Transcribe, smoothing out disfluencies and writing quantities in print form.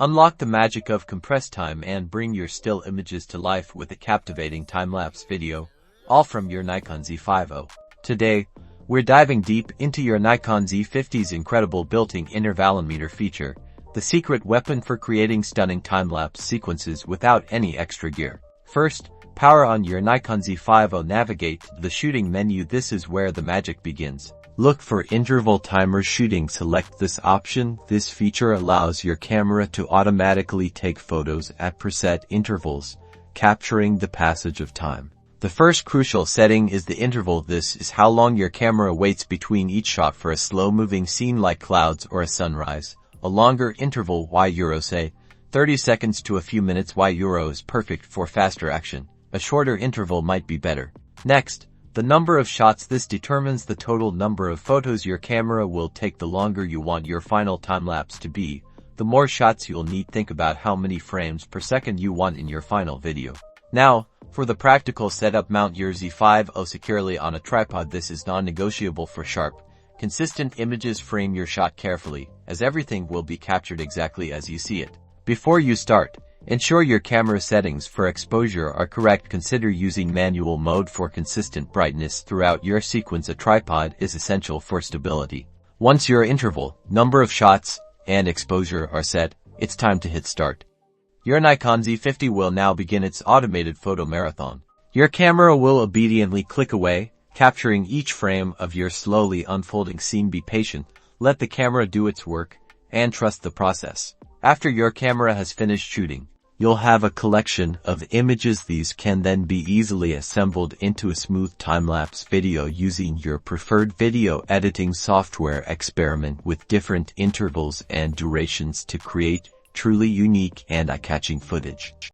Unlock the magic of compressed time and bring your still images to life with a captivating time-lapse video, all from your Nikon Z50. Today, we're diving deep into your Nikon Z50's incredible built-in intervalometer feature, the secret weapon for creating stunning time-lapse sequences without any extra gear. First, power on your Nikon Z50. Navigate to the shooting menu. This is where the magic begins. Look for interval timer shooting. Select this option. This feature allows your camera to automatically take photos at preset intervals, capturing the passage of time. The first crucial setting is the interval. This is how long your camera waits between each shot. For a slow-moving scene like clouds or a sunrise, a longer interval say 30 seconds to a few minutes is perfect for faster action. A shorter interval might be better. Next, the number of shots. This determines the total number of photos your camera will take. The longer you want your final time-lapse to be, the more shots you'll need. Think about how many frames per second you want in your final video. Now, for the practical setup, mount your Z50 securely on a tripod. This is non-negotiable for sharp, consistent images. Frame your shot carefully, as everything will be captured exactly as you see it. Before you start, ensure your camera settings for exposure are correct. Consider using manual mode for consistent brightness throughout your sequence. A tripod is essential for stability. Once your interval, number of shots, and exposure are set, it's time to hit start. Your Nikon Z50 will now begin its automated photo marathon. Your camera will obediently click away, capturing each frame of your slowly unfolding scene. Be patient, let the camera do its work, and trust the process. After your camera has finished shooting, you'll have a collection of images. These can then be easily assembled into a smooth time-lapse video using your preferred video editing software. Experiment with different intervals and durations to create truly unique and eye-catching footage.